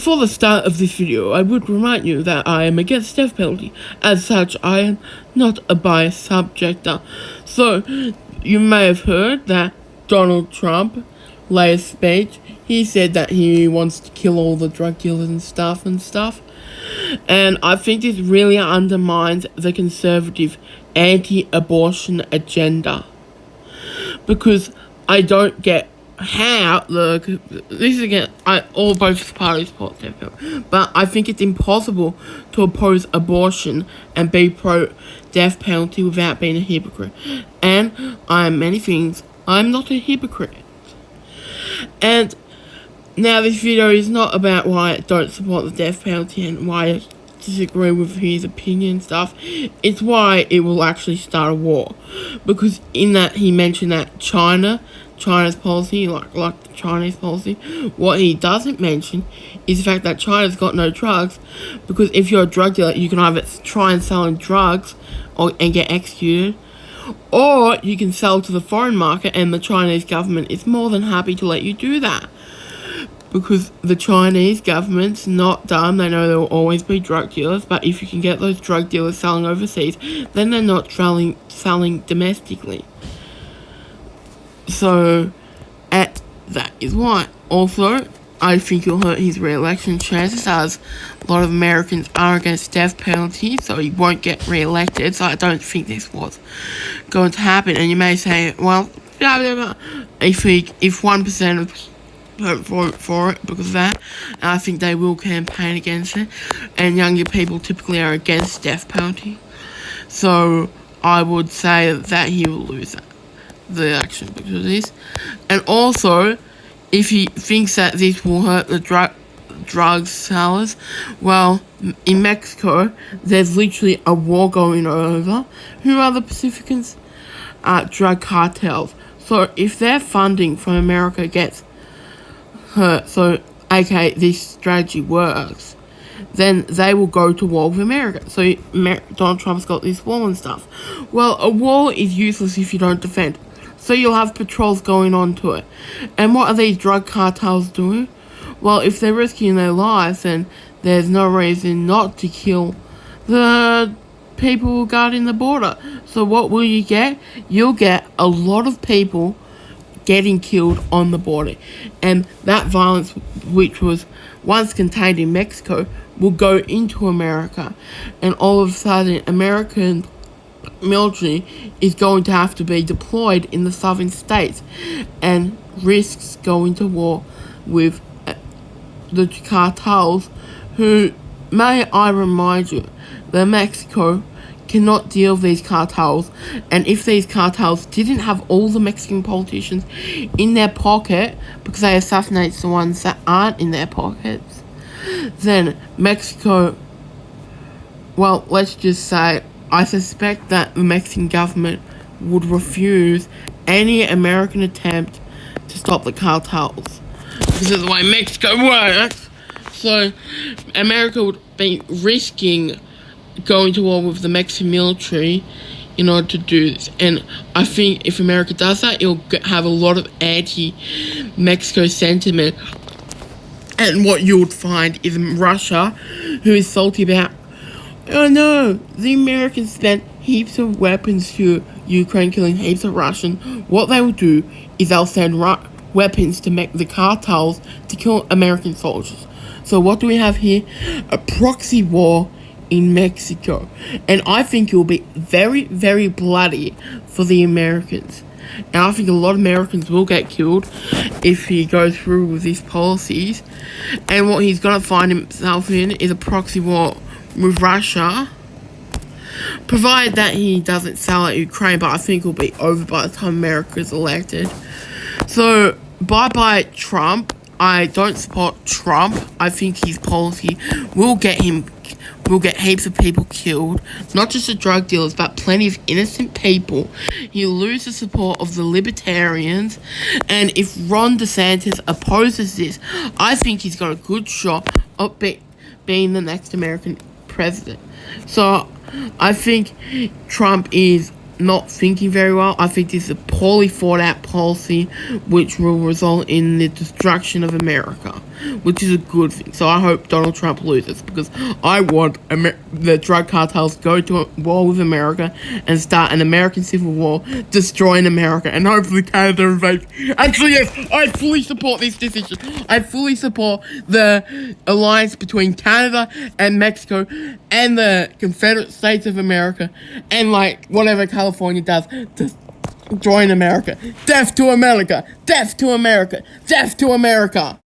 For the start of this video, I would remind you that I am against death penalty. As such, I am not a biased subjector. So, you may have heard that Donald Trump, latest speech, he said that he wants to kill all the drug dealers and stuff. And I think this really undermines the conservative anti-abortion agenda. Because I don't get how both parties support death penalty, but I think it's impossible to oppose abortion and be pro death penalty without being a hypocrite. And I am many things. I'm not a hypocrite. And now this video is not about why I don't support the death penalty and why I disagree with his opinion and stuff. It's why it will actually start a war. Because in that he mentioned that China's policy, like the Chinese policy, what he doesn't mention is the fact that China's got no drugs, because if you're a drug dealer, you can either try and sell drugs and get executed, or you can sell to the foreign market, and the Chinese government is more than happy to let you do that. Because the Chinese government's not dumb, they know there will always be drug dealers, but if you can get those drug dealers selling overseas, then they're not selling domestically. So, that is why. Also, I think it'll hurt his re-election chances, as a lot of Americans are against death penalty, so he won't get re-elected. So I don't think this was going to happen. And you may say, well, if 1% of don't vote for it because of that, and I think they will campaign against it, and younger people typically are against death penalty, so I would say that he will lose the election because of this. And also, if he thinks that this will hurt the drug sellers, well, in Mexico there's literally a war going over. Who are the Pacificans? Drug cartels. So if their funding from America gets hurt, so aka this strategy works, then they will go to war with America. So Donald Trump's got this wall and stuff. Well, a wall is useless if you don't defend. So you'll have patrols going on to it. And what are these drug cartels doing? Well, if they're risking their lives, then there's no reason not to kill the people guarding the border. So what will you get? You'll get a lot of people getting killed on the border, and that violence, which was once contained in Mexico, will go into America, and all of a sudden American military is going to have to be deployed in the southern states, and risks going to war with the cartels, who, may I remind you, that Mexico cannot deal with these cartels, and if these cartels didn't have all the Mexican politicians in their pocket because they assassinate the ones that aren't in their pockets, then Mexico, well, let's just say, I suspect that the Mexican government would refuse any American attempt to stop the cartels because of the way Mexico works. So America would be risking going to war with the Mexican military in order to do this. And I think if America does that, it'll have a lot of anti-Mexico sentiment. And what you would find is Russia, who is salty about, oh no, the Americans spent heaps of weapons to Ukraine, killing heaps of Russians. What they will do is they'll send weapons to make the cartels to kill American soldiers. So what do we have here? A proxy war in Mexico. And I think it will be very, very bloody for the Americans. And I think a lot of Americans will get killed if he goes through with these policies. And what he's going to find himself in is a proxy war with Russia, provided that he doesn't sell out Ukraine, but I think it'll be over by the time America is elected. So, bye-bye Trump. I don't support Trump. I think his policy will get heaps of people killed, not just the drug dealers, but plenty of innocent people. He'll lose the support of the libertarians, and if Ron DeSantis opposes this, I think he's got a good shot of being the next American president. So I think Trump is not thinking very well. I think this is a poorly thought out policy which will result in the destruction of America. which is a good thing. So I hope Donald Trump loses, because I want the drug cartels to go to war with America and start an American civil war, destroying America, and hopefully Canada invades. Actually, yes, I fully support this decision. I fully support the alliance between Canada and Mexico and the Confederate States of America, and like whatever California does to join America. Death to America! Death to America! Death to America!